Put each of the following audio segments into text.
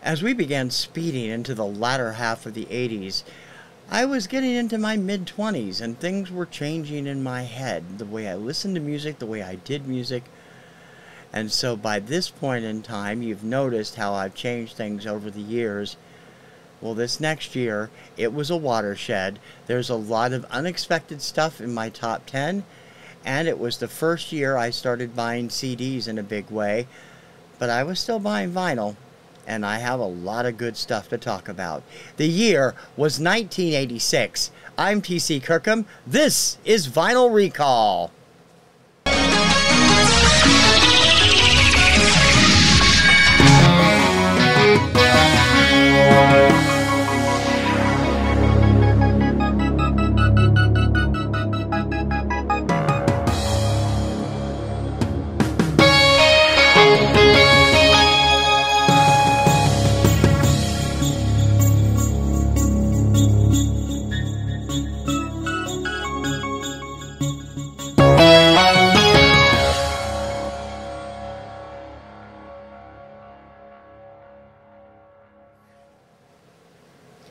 As we began speeding into the latter half of the 80s, I was getting into my mid-20s and things were changing in my head. The way I listened to music, the way I did music. And so by this point in time, you've noticed how I've changed things over the years. Well, this next year, it was a watershed. There's a lot of unexpected stuff in my top 10. And it was the first year I started buying CDs in a big way. But I was still buying vinyl. And I have a lot of good stuff to talk about. The year was 1986. I'm TC Kirkham. This is Vinyl Recall.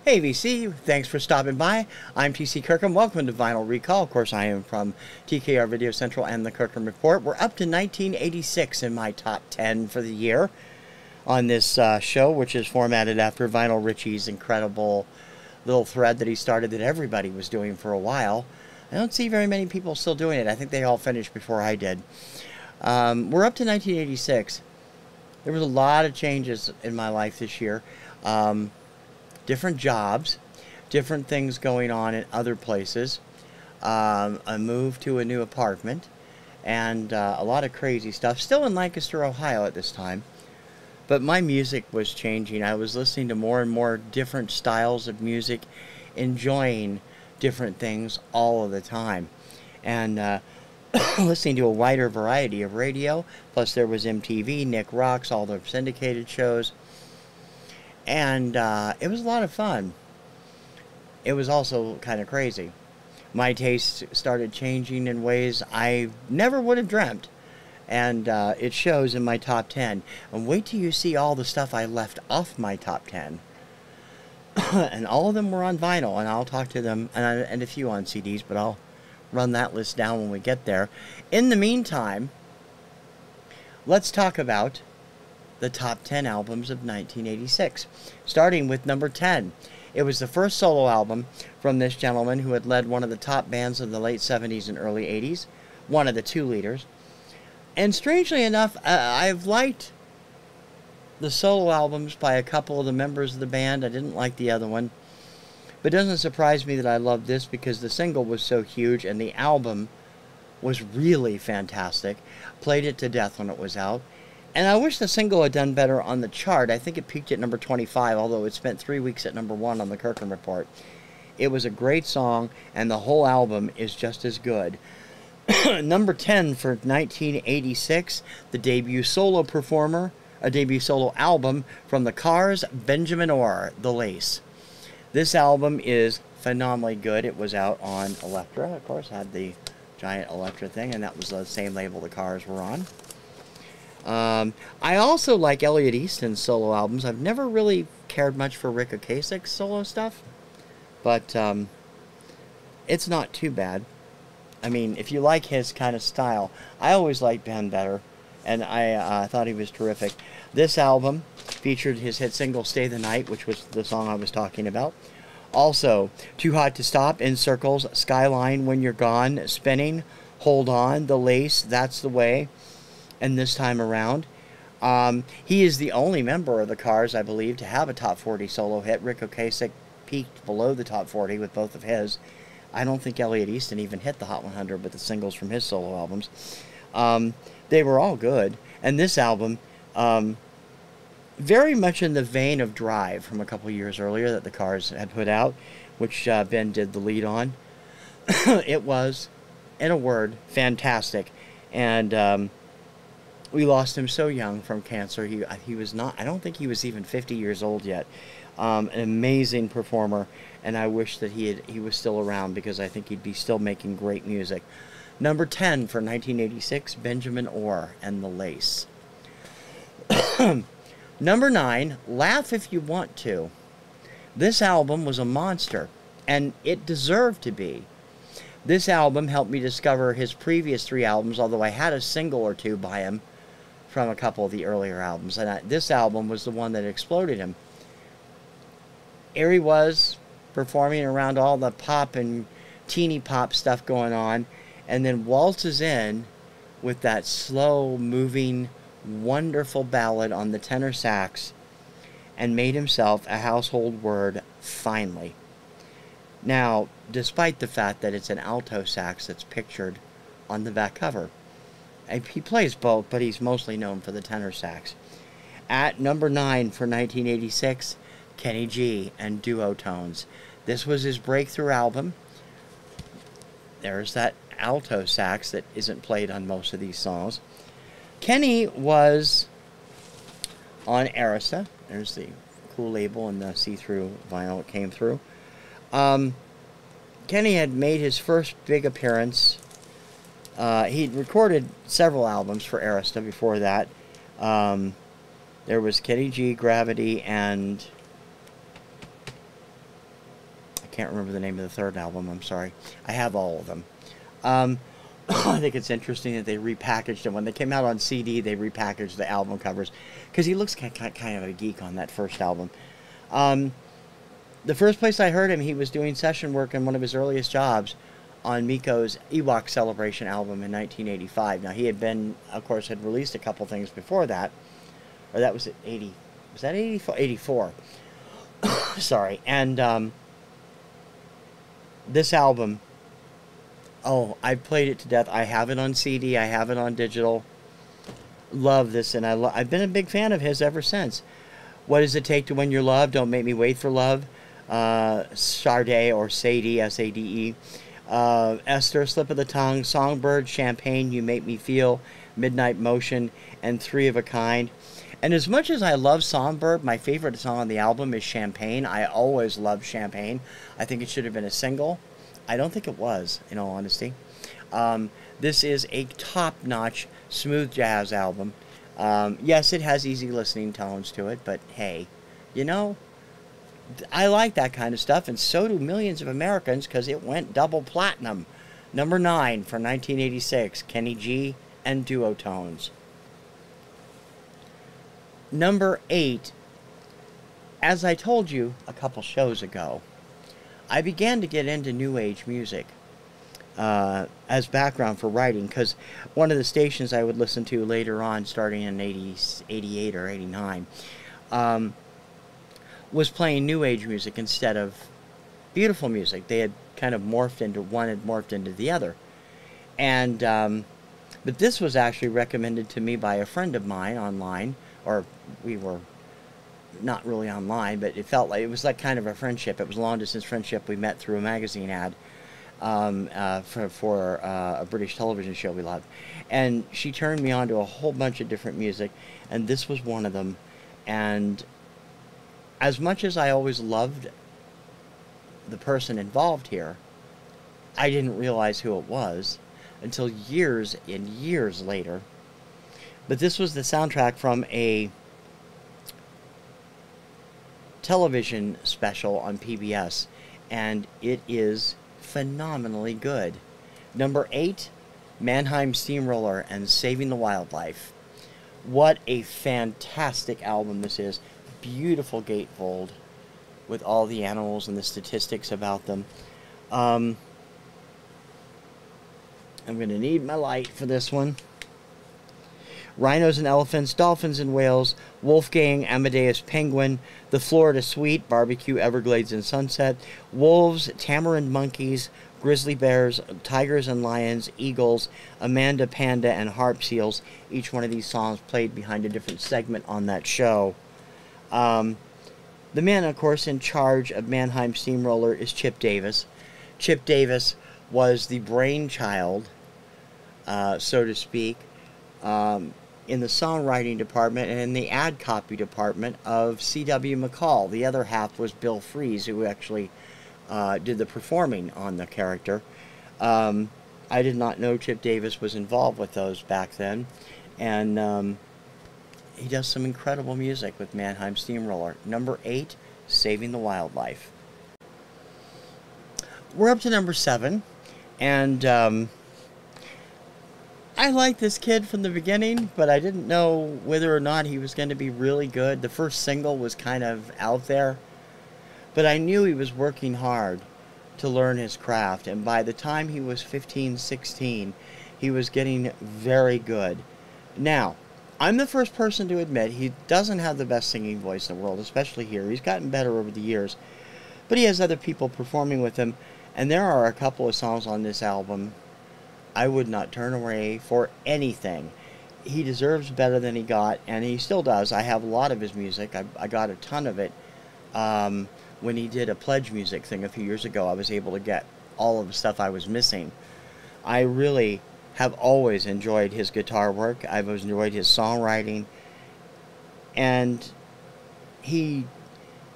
Hey VC, thanks for stopping by. I'm TC Kirkham. Welcome to Vinyl Recall. Of course, I am from TKR Video Central and the Kirkham Report. We're up to 1986 in my top 10 for the year on this show, which is formatted after Vinyl Richie's incredible little thread that he started that everybody was doing for a while. I don't see very many people still doing it. I think they all finished before I did. We're up to 1986. There was a lot of changes in my life this year. Different jobs, different things going on in other places, a move to a new apartment, and a lot of crazy stuff. Still in Lancaster, Ohio at this time, but my music was changing. I was listening to more and more different styles of music, enjoying different things all of the time, and listening to a wider variety of radio. Plus there was MTV, Nick Rocks, all the syndicated shows. And it was a lot of fun. It was also kind of crazy. My tastes started changing in ways I never would have dreamt. And it shows in my top 10. And wait till you see all the stuff I left off my top 10. And all of them were on vinyl. And I'll talk to them, and a few on CDs. But I'll run that list down when we get there. In the meantime, let's talk about the top 10 albums of 1986, starting with number 10. It was the first solo album from this gentleman who had led one of the top bands of the late 70s and early 80s, one of the two leaders. And strangely enough, I've liked the solo albums by a couple of the members of the band. I didn't like the other one. But it doesn't surprise me that I loved this because the single was so huge and the album was really fantastic. Played it to death when it was out. And I wish the single had done better on the chart. I think it peaked at number 25, although it spent 3 weeks at number 1 on the Kirkham Report. It was a great song, and the whole album is just as good. Number 10 for 1986, the debut solo album from the Cars, Benjamin Orr, The Lace. This album is phenomenally good. It was out on Elektra, of course, had the giant Elektra thing, and that was the same label the Cars were on. I also like Elliot Easton's solo albums. I've never really cared much for Rick Ocasek's solo stuff, but it's not too bad. I mean, if you like his kind of style, I always liked Ben better, and I thought he was terrific. This album featured his hit single Stay the Night, which was the song I was talking about. Also, Too Hot to Stop, In Circles, Skyline, When You're Gone, Spinning, Hold On, The Lace, That's the Way. And This Time Around. He is the only member of the Cars, I believe, to have a top 40 solo hit. Rick Ocasek peaked below the top 40 with both of his. I don't think Elliot Easton even hit the Hot 100 with the singles from his solo albums. They were all good. And this album, very much in the vein of Drive from a couple years earlier that the Cars had put out, which Ben did the lead on. It was, in a word, fantastic. And we lost him so young from cancer. He was not, I don't think he was even 50 years old yet. An amazing performer, and I wish that he was still around because I think he'd be still making great music. Number 10 for 1986, Benjamin Orr and the Lace. Number 9, Laugh If You Want To. This album was a monster, and it deserved to be. This album helped me discover his previous 3 albums, although I had a single or two by him from a couple of the earlier albums. And this album was the one that exploded him. Here he was, performing around all the pop and teeny pop stuff going on, and then waltzes in with that slow-moving, wonderful ballad on the tenor sax, and made himself a household word finally. Now, despite the fact that it's an alto sax that's pictured on the back cover. He plays both, but he's mostly known for the tenor sax. At number 9 for 1986, Kenny G and Duotones. This was his breakthrough album. There's that alto sax that isn't played on most of these songs. Kenny was on Arista. There's the cool label and the see-through vinyl it came through. Kenny had made his first big appearance. He'd recorded several albums for Arista before that. There was Kenny G, Gravity, and I can't remember the name of the third album, I'm sorry. I have all of them. I think it's interesting that they repackaged it. When they came out on CD, they repackaged the album covers, because he looks kind of a geek on that first album. The first place I heard him, he was doing session work in one of his earliest jobs on Miko's Ewok Celebration album in 1985. Now, he had been, of course, had released a couple things before that. Or that was at 80. Was that 84? 84. Sorry. And this album, oh, I played it to death. I have it on CD. I have it on digital. Love this, and I've been a big fan of his ever since. What Does It Take to Win Your Love? Don't Make Me Wait for Love. Sade or Sadie, S-A-D-E. Esther, Slip of the Tongue. Songbird, Champagne, You Make Me Feel. Midnight Motion, and Three of a Kind. And as much as I love Songbird, my favorite song on the album is Champagne. I always loved Champagne. I think it should have been a single. I don't think it was, in all honesty. This is a top-notch smooth jazz album. Yes, it has easy listening tones to it, but hey, you know, I like that kind of stuff, and so do millions of Americans, because it went double platinum. Number 9 for 1986, Kenny G and Duotones. Number 8, as I told you a couple shows ago, I began to get into New Age music as background for writing, because one of the stations I would listen to later on, starting in 88 or 89, was playing New Age music instead of beautiful music. They had kind of morphed into, one had morphed into the other. And, but this was actually recommended to me by a friend of mine online, or we were not really online, but it felt like, it was like kind of a friendship. It was a long-distance friendship. We met through a magazine ad for a British television show we loved. And she turned me on to a whole bunch of different music, and this was one of them. And as much as I always loved the person involved here, I didn't realize who it was until years and years later. But this was the soundtrack from a television special on PBS, and it is phenomenally good. Number 8, Mannheim Steamroller and Saving the Wildlife. What a fantastic album this is. Beautiful gatefold with all the animals and the statistics about them. I'm going to need my light for this one. Rhinos and Elephants, Dolphins and Whales, Wolfgang Amadeus Penguin, The Florida Suite, Barbecue Everglades and Sunset, Wolves, Tamarind Monkeys, Grizzly Bears, Tigers and Lions, Eagles, Amanda Panda, and Harp Seals. Each one of these songs played behind a different segment on that show. The man, of course, in charge of Mannheim Steamroller is Chip Davis. Chip Davis was the brainchild, so to speak, in the songwriting department and in the ad copy department of C.W. McCall. The other half was Bill Fries, who actually did the performing on the character. I did not know Chip Davis was involved with those back then. And he does some incredible music with Mannheim Steamroller. Number 8, Saving the Wildlife. We're up to number 7. And I liked this kid from the beginning, but I didn't know whether or not he was going to be really good. The first single was kind of out there, but I knew he was working hard to learn his craft, and by the time he was 15, 16, he was getting very good. Now, I'm the first person to admit he doesn't have the best singing voice in the world, especially here. He's gotten better over the years, but he has other people performing with him, and there are a couple of songs on this album I would not turn away for anything. He deserves better than he got, and he still does. I have a lot of his music. I got a ton of it. When he did a pledge music thing a few years ago, I was able to get all of the stuff I was missing. I really have always enjoyed his guitar work. I've enjoyed his songwriting. And he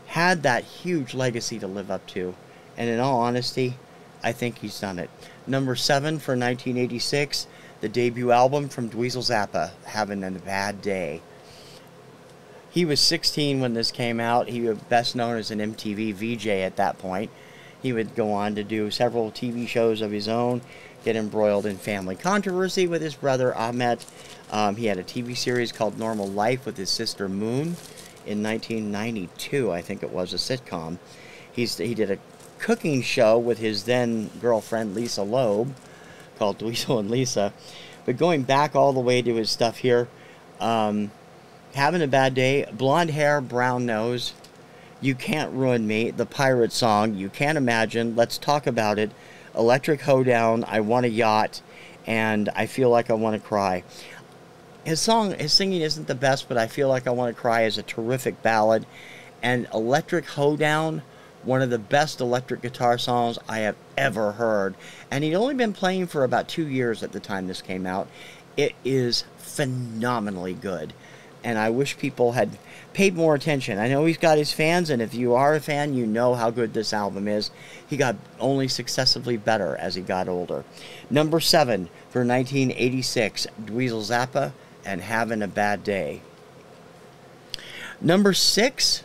had that huge legacy to live up to. And in all honesty, I think he's done it. Number 7 for 1986, the debut album from Dweezil Zappa, Having a Bad Day. He was 16 when this came out. He was best known as an MTV VJ at that point. He would go on to do several TV shows of his own, get embroiled in family controversy with his brother Ahmet. He had a TV series called Normal Life with his sister Moon in 1992, I think it was, a sitcom. He did a cooking show with his then girlfriend Lisa Loeb called Dweezil and Lisa. But going back all the way to his stuff here, Having a Bad Day, Blonde Hair, Brown Nose, You Can't Ruin Me, the Pirate Song, You Can't Imagine, Let's Talk About It, Electric Hoedown, I Want a Yacht, and I Feel Like I Want to Cry. His singing isn't the best, but I Feel Like I Want to Cry is a terrific ballad. And Electric Hoedown, one of the best electric guitar songs I have ever heard. And he'd only been playing for about 2 years at the time this came out. It is phenomenally good. And I wish people had paid more attention. I know he's got his fans, and if you are a fan, you know how good this album is. He got only successively better as he got older. Number 7 for 1986, Dweezil Zappa and Having a Bad Day. Number 6,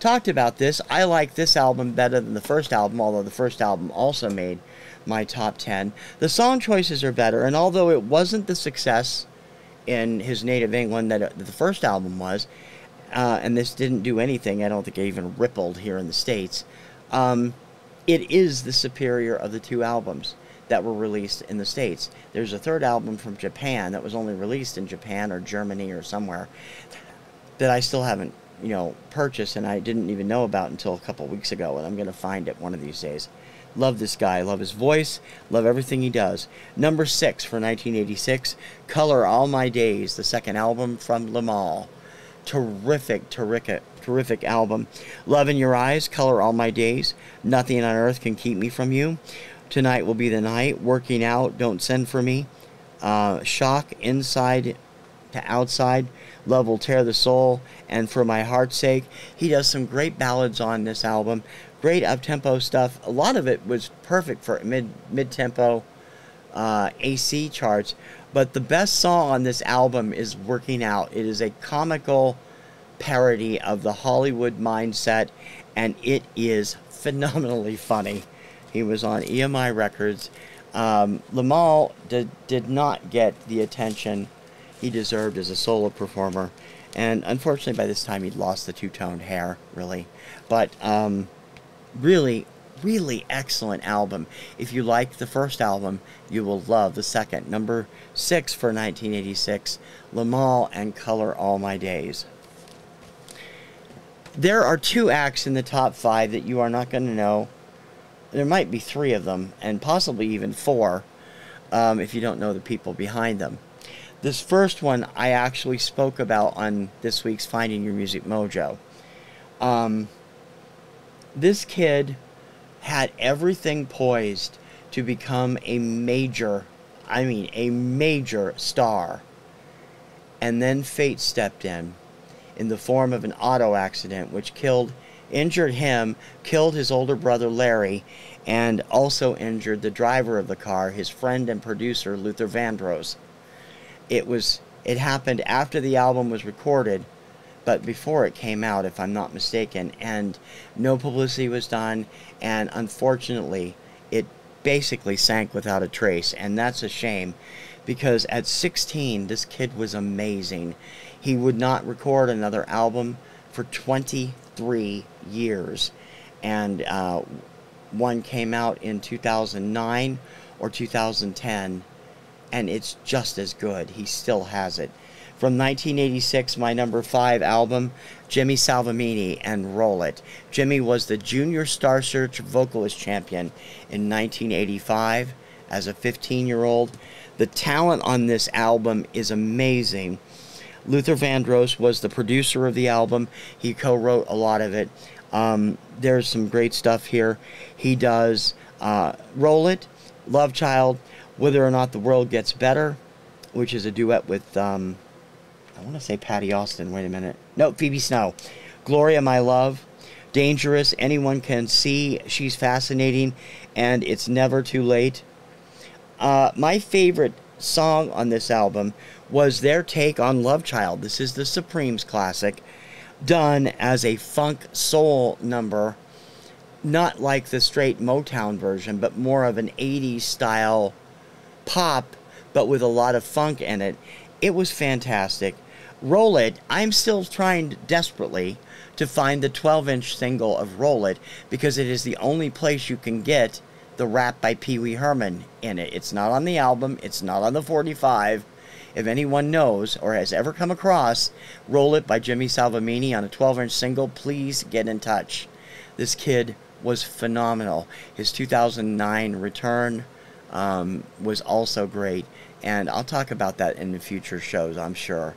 talked about this. I like this album better than the first album, although the first album also made my top 10. The song choices are better, and although it wasn't the success in his native England that the first album was, and this didn't do anything, I don't think it even rippled here in the States, it is the superior of the 2 albums that were released in the States. There's a third album from Japan that was only released in Japan or Germany or somewhere that I still haven't, purchased, and I didn't even know about until a couple weeks ago, and I'm going to find it one of these days. Love this guy. Love his voice. Love everything he does. Number 6 for 1986, Color All My Days, the second album from Limahl. Terrific, terrific, terrific album. Love in Your Eyes, Color All My Days, Nothing on Earth Can Keep Me From You, Tonight Will Be the Night, Working Out, Don't Send For Me, Shock, Inside to Outside, Love Will Tear the Soul, and For My Heart's Sake. He does some great ballads on this album. Great up-tempo stuff. A lot of it was perfect for mid-tempo AC charts. But the best song on this album is Working Out. It is a comical parody of the Hollywood mindset, and it is phenomenally funny. He was on EMI Records. Limahl did not get the attention he deserved as a solo performer. And unfortunately, by this time, he'd lost the two-toned hair, really. But really, really excellent album. If you like the first album, you will love the second. Number 6 for 1986, Limahl and Color All My Days. There are 2 acts in the top 5 that you are not going to know. There might be 3 of them, and possibly even 4, if you don't know the people behind them. This first one I actually spoke about on this week's Finding Your Music Mojo. This kid had everything poised to become a major star. And then fate stepped in the form of an auto accident which killed injured him, killed his older brother Larry, and also injured the driver of the car, his friend and producer Luther Vandross. It happened after the album was recorded, but before it came out, if I'm not mistaken, and no publicity was done, and unfortunately it basically sank without a trace, and that's a shame, because at 16 this kid was amazing. He would not record another album for 23 years, and one came out in 2009 or 2010, and it's just as good. He still has it. From 1986, my number 5 album, Jimmy Salvamini and Roll It. Jimmy was the Junior Star Search Vocalist Champion in 1985 as a 15-year-old. The talent on this album is amazing. Luther Vandross was the producer of the album. He co-wrote a lot of it. There's some great stuff here. He does Roll It, Love Child, Whether or Not the World Gets Better, which is a duet with, I want to say Patty Austin. Wait a minute. No, Phoebe Snow. Gloria, My Love, Dangerous, Anyone Can See, She's Fascinating, and It's Never Too Late. My favorite song on this album was their take on Love Child. This is the Supremes classic, done as a funk soul number, not like the straight Motown version, but more of an 80s style pop, but with a lot of funk in it. It was fantastic. Roll It, I'm still trying desperately to find the 12-inch single of Roll It, because it is the only place you can get the rap by Pee Wee Herman in it. It's not on the album. It's not on the 45. If anyone knows or has ever come across Roll It by Jimmy Salvamini on a 12-inch single, please get in touch. This kid was phenomenal. His 2009 return was also great, and I'll talk about that in the future shows, I'm sure.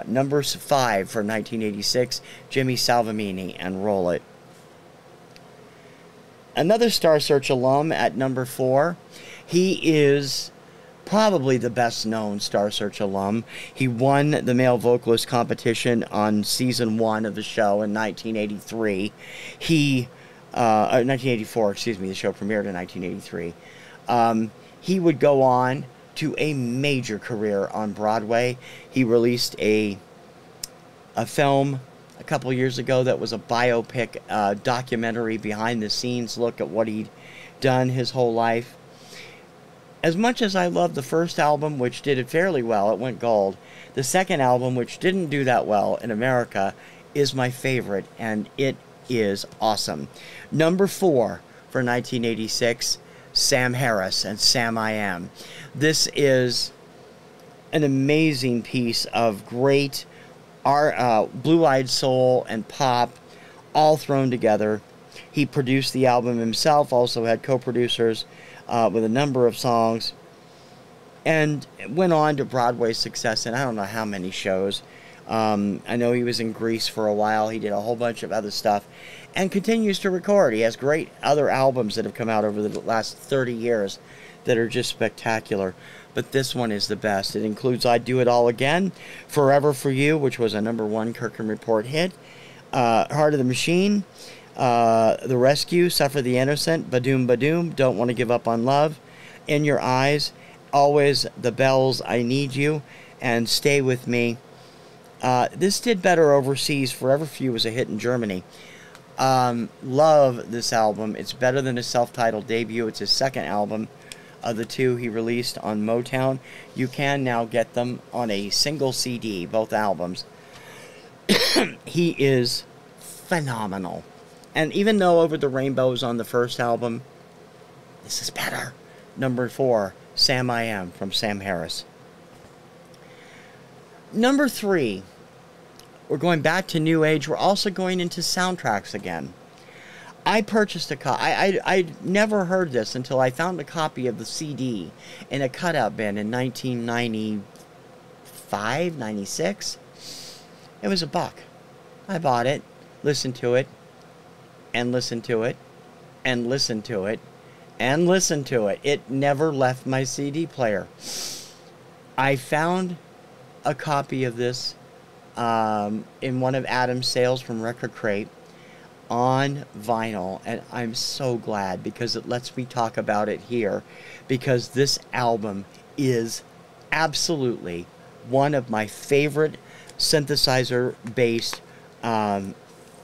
Number 5 for 1986, Jimmy Salvamini and Roll It. Another Star Search alum at number 4. He is probably the best known Star Search alum. He won the male vocalist competition on season 1 of the show in 1983. 1984, excuse me, the show premiered in 1983. He would go on to a major career on Broadway. He released a film a couple years ago that was a biopic documentary, behind the scenes look at what he'd done his whole life. As much as I love the first album, which did it fairly well, it went gold, the second album, which didn't do that well in America, is my favorite, and it is awesome. Number 4 for 1986, Sam Harris and Sam I Am. This is an amazing piece of great blue-eyed soul and pop, all thrown together. He produced the album himself, also had co-producers with a number of songs, and went on to Broadway success in I don't know how many shows. I know he was in Grease for a while. He did a whole bunch of other stuff and continues to record. He has great other albums that have come out over the last 30 years that are just spectacular. But this one is the best. It includes I'd Do It All Again, Forever For You, which was a number 1 Kirkham Report hit, Heart of the Machine, The Rescue, Suffer the Innocent, Badoom Badoom, Don't Want to Give Up on Love, In Your Eyes, Always the Bells, I Need You, and Stay With Me. This did better overseas. Forever For You was a hit in Germany. Love this album. It's better than his self-titled debut. It's his second album of the 2 he released on Motown. You can now get them on a single CD, both albums. He is phenomenal. And even though Over the Rainbow is on the first album, this is better. Number 4, Sam I Am from Sam Harris. Number 3, we're going back to New Age. We're also going into soundtracks again. I purchased a copy. I'd never heard this until I found a copy of the CD in a cutout bin in 1995, 96. It was $1. I bought it, listened to it, and listened to it, and listened to it, and listened to it. It never left my CD player. I found a copy of this in one of Adam's sales from Record Crate. on vinyl, and I'm so glad because it lets me talk about it here, because this album is absolutely one of my favorite synthesizer-based,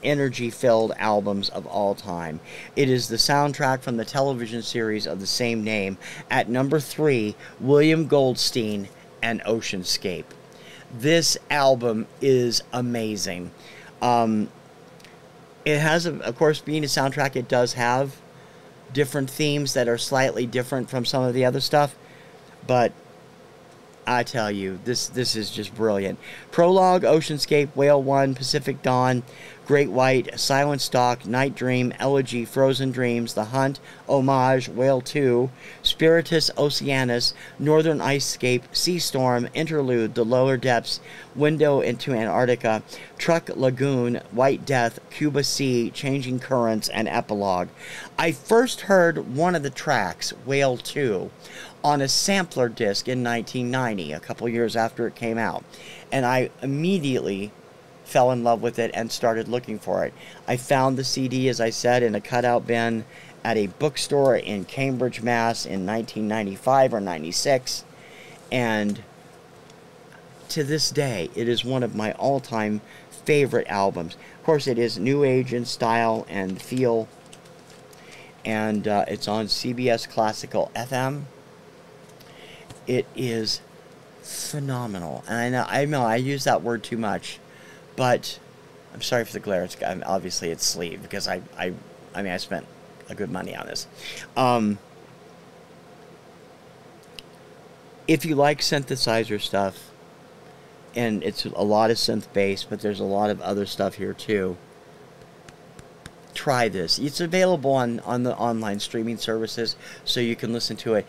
energy-filled albums of all time. It is the soundtrack from the television series of the same name. At number 3, William Goldstein and Oceanscape. This album is amazing. It has, of course, being a soundtrack, it does have different themes that are slightly different from some of the other stuff, but I tell you, this is just brilliant. Prologue, Oceanscape, Whale 1, Pacific Dawn, Great White, Silent Stalk, Night Dream, Elegy, Frozen Dreams, The Hunt, Homage, Whale 2, Spiritus Oceanus, Northern Icescape, Sea Storm, Interlude, The Lower Depths, Window into Antarctica, Truck Lagoon, White Death, Cuba Sea, Changing Currents, and Epilogue. I first heard one of the tracks, Whale 2, on a sampler disc in 1990, a couple years after it came out. And I immediately fell in love with it and started looking for it. I found the CD, as I said, in a cutout bin at a bookstore in Cambridge, Mass. in 1995 or 96. And to this day, it is one of my all-time favorite albums. Of course, it is new age in style and feel. And it's on CBS Classical FM. It is phenomenal. And I know I use that word too much, but I'm sorry for the glare. It's, obviously, it's sleeve because I mean, I spent a good money on this. If you like synthesizer stuff, and it's a lot of synth bass, but there's a lot of other stuff here too, try this. It's available on the online streaming services, so you can listen to it.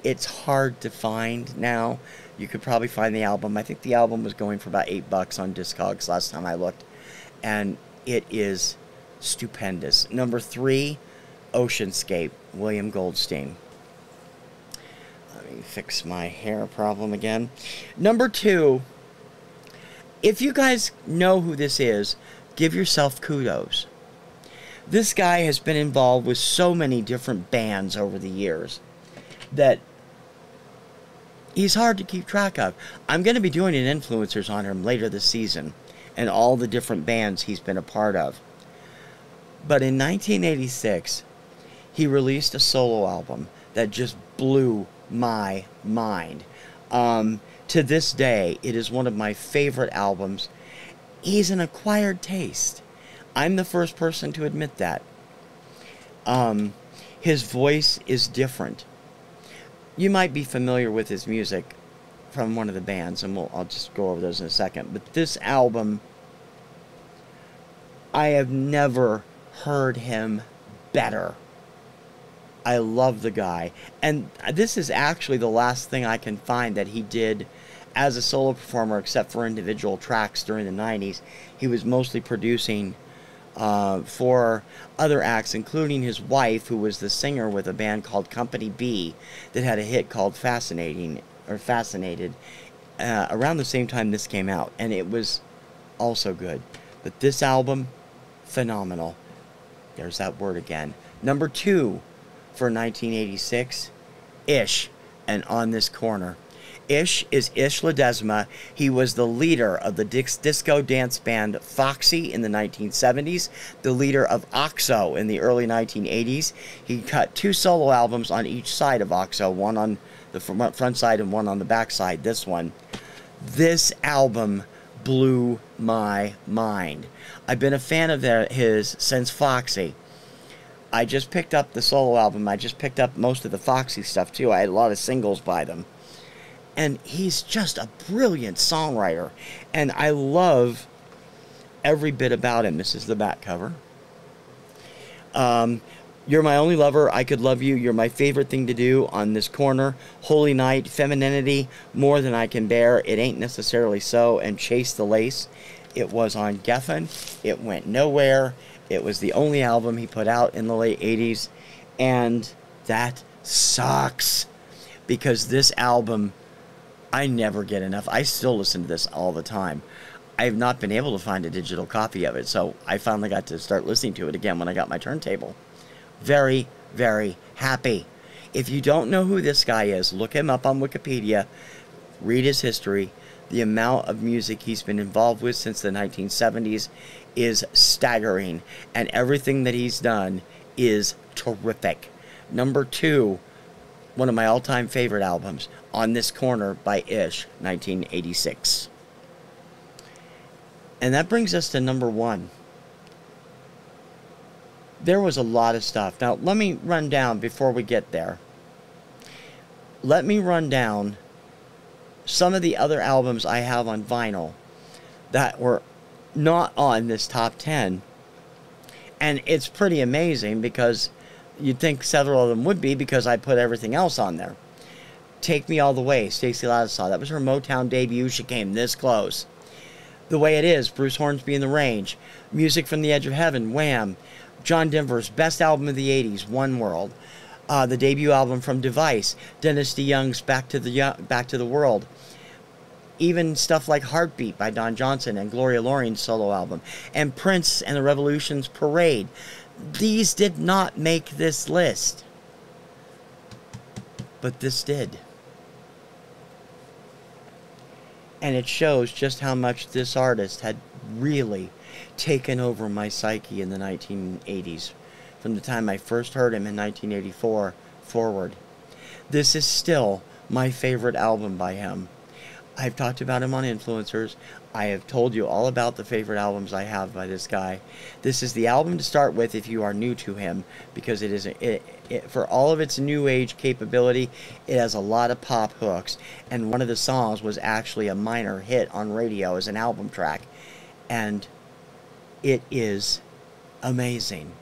It's hard to find now. You could probably find the album. I think the album was going for about $8 on Discogs last time I looked. And it is stupendous. Number 3, Oceanscape, William Goldstein. Let me fix my hair problem again. Number 2, if you guys know who this is, give yourself kudos. This guy has been involved with so many different bands over the years that he's hard to keep track of. I'm going to be doing an influencers on him later this season and all the different bands he's been a part of. But in 1986, he released a solo album that just blew my mind. To this day, it is one of my favorite albums. He's an acquired taste. I'm the first person to admit that. His voice is different. You might be familiar with his music from one of the bands, and I'll just go over those in a second. But this album, I have never heard him better. I love the guy. And this is actually the last thing I can find that he did as a solo performer, except for individual tracks during the 90s. He was mostly producing for other acts, including his wife, who was the singer with a band called Company B that had a hit called Fascinated, around the same time this came out, and it was also good. But this album, phenomenal. There's that word again. Number 2 for 1986, Ish, and On This Corner. Ish is Ish Ledesma. He was the leader of the disco dance band Foxy in the 1970s, the leader of OXO in the early 1980s. He cut 2 solo albums on each side of OXO, one on the front side and one on the back side, this one. This album blew my mind. I've been a fan of his since Foxy. I just picked up the solo album. I just picked up most of the Foxy stuff, too. I had a lot of singles by them. And he's just a brilliant songwriter. And I love every bit about him. This is the back cover. You're My Only Lover, I Could Love You, You're My Favorite Thing to Do, On This Corner, Holy Night, Femininity, More Than I Can Bear, It Ain't Necessarily So, and Chase the Lace. It was on Geffen. It went nowhere. It was the only album he put out in the late 80s. And that sucks. Because this album, I never get enough. I still listen to this all the time. I have not been able to find a digital copy of it, so I finally got to start listening to it again when I got my turntable. Very, very happy. If you don't know who this guy is, look him up on Wikipedia, read his history. The amount of music he's been involved with since the 1970s is staggering, and everything that he's done is terrific. Number 2, one of my all-time favorite albums, On This Corner by Ish, 1986. And that brings us to number 1. There was a lot of stuff. Now, let me run down before we get there. Let me run down some of the other albums I have on vinyl that were not on this top 10. And it's pretty amazing because you'd think several of them would be because I put everything else on there. Take Me All the Way, Stacey Lattisaw. That was her Motown debut. She came this close. The Way It Is, Bruce Hornsby and the Range. Music from the Edge of Heaven, Wham. John Denver's best album of the 80s, One World. The debut album from Device, Dennis DeYoung's Back to the World. Even stuff like Heartbeat by Don Johnson and Gloria Loring's solo album. And Prince and the Revolution's Parade. These did not make this list. But this did. And it shows just how much this artist had really taken over my psyche in the 1980s. From the time I first heard him in 1984 forward. This is still my favorite album by him. I've talked about him on Influencers. I have told you all about the favorite albums I have by this guy. This is the album to start with if you are new to him, because it is for all of its new age capability, it has a lot of pop hooks, and one of the songs was actually a minor hit on radio as an album track, and it is amazing.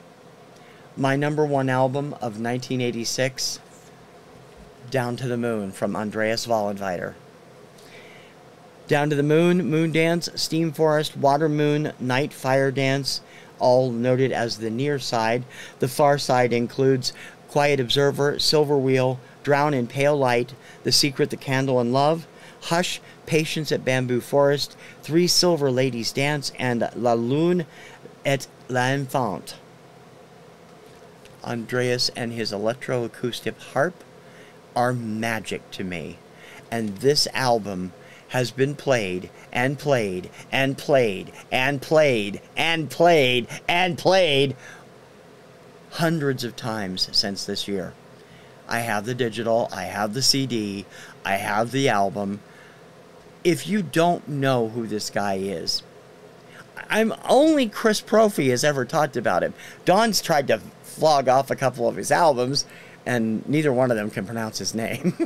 My number 1 album of 1986, Down to the Moon from Andreas Vollenweider. Down to the Moon, Moon Dance, Steam Forest, Water Moon, Night Fire Dance, all noted as the near side. The far side includes Quiet Observer, Silver Wheel, Drown in Pale Light, The Secret, The Candle and Love, Hush, Patience at Bamboo Forest, Three Silver Ladies Dance, and La Lune et l'Enfant. Andreas and his electroacoustic harp are magic to me. And this album has been played and played and played and played and played and played hundreds of times since this year. I have the digital, I have the CD, I have the album. If you don't know who this guy is, only Chris Profey has ever talked about him. Don's tried to flog off a couple of his albums, and neither one of them can pronounce his name.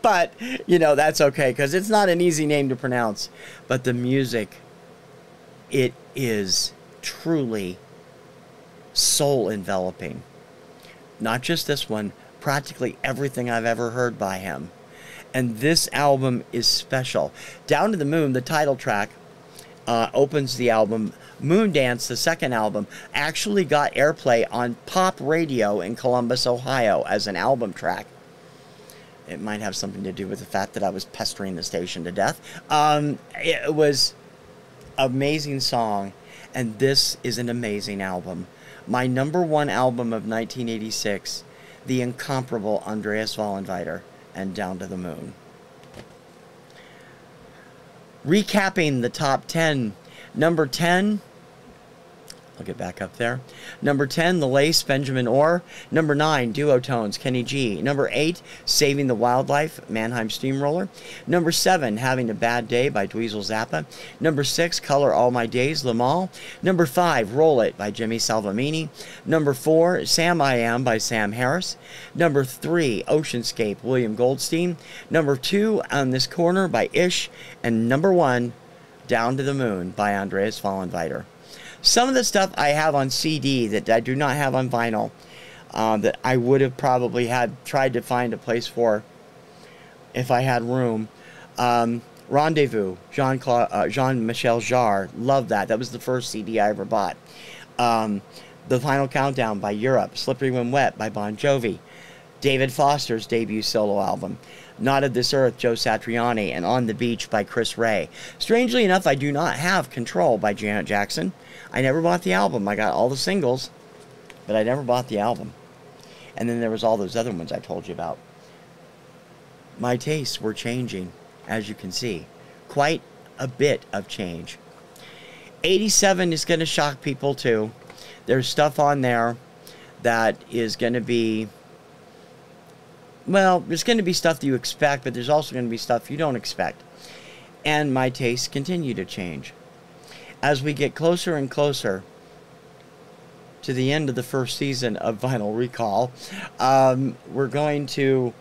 But, you know, that's okay, because it's not an easy name to pronounce. But the music, it is truly soul-enveloping. Not just this one, practically everything I've ever heard by him. And this album is special. Down to the Moon, the title track, opens the album. Moon Dance, the second album, actually got airplay on pop radio in Columbus, Ohio as an album track. It might have something to do with the fact that I was pestering the station to death. It was an amazing song, and this is an amazing album. My number 1 album of 1986, the incomparable Andreas Vollenweider and Down to the Moon. Recapping the top 10. Number 10, I'll get back up there. Number 10, The Lace, Benjamin Orr. Number 9, Duotones, Kenny G. Number 8, Saving the Wildlife, Mannheim Steamroller. Number 7, Having a Bad Day by Dweezil Zappa. Number 6, Color All My Days, Lamal. Number 5, Roll It by Jimmy Salvamini. Number 4, Sam I Am by Sam Harris. Number 3, Oceanscape, William Goldstein. Number 2, On This Corner by Ish. And number 1, Down to the Moon by Andreas Vollenweider. Some of the stuff I have on CD that I do not have on vinyl, that I would have probably tried to find a place for if I had room. Rendezvous, Jean-Michel Jarre, love that. That was the first CD I ever bought. The Final Countdown by Europe, Slippery When Wet by Bon Jovi, David Foster's debut solo album, Not of This Earth, Joe Satriani, and On the Beach by Chris Ray. Strangely enough, I do not have Control by Janet Jackson. I never bought the album. I got all the singles, but I never bought the album. And then there was all those other ones I told you about. My tastes were changing, as you can see. Quite a bit of change. 87 is going to shock people too. There's stuff on there that is going to be, well, there's going to be stuff that you expect, but there's also going to be stuff you don't expect. And my tastes continue to change. As we get closer and closer to the end of the first season of Vinyl Recall, we're going to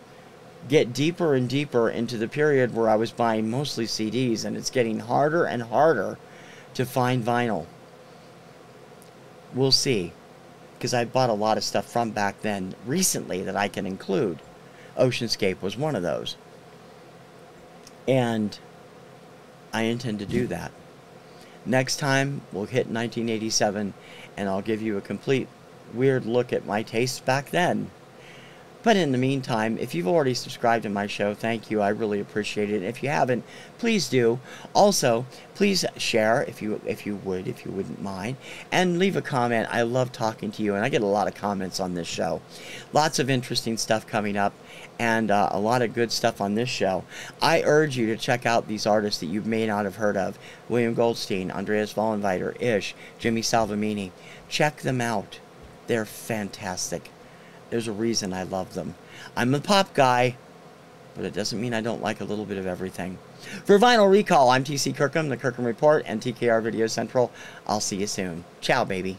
get deeper and deeper into the period where I was buying mostly CDs, and it's getting harder and harder to find vinyl. We'll see, because I bought a lot of stuff from back then recently that I can include. Oceanscape was one of those, and I intend to do that. Next time we'll hit 1987, and I'll give you a complete weird look at my tastes back then. But in the meantime, if you've already subscribed to my show, thank you. I really appreciate it. If you haven't, please do. Also, please share if you wouldn't mind, and leave a comment. I love talking to you, and I get a lot of comments on this show. Lots of interesting stuff coming up, and a lot of good stuff on this show. I urge you to check out these artists that you may not have heard of: William Goldstein, Andreas Vollenweider, Ish, Jimmy Salvamini. Check them out. They're fantastic. There's a reason I love them. I'm a pop guy, but it doesn't mean I don't like a little bit of everything. For Vinyl Recall, I'm TC Kirkham, the Kirkham Report, and TKR Video Central. I'll see you soon. Ciao, baby.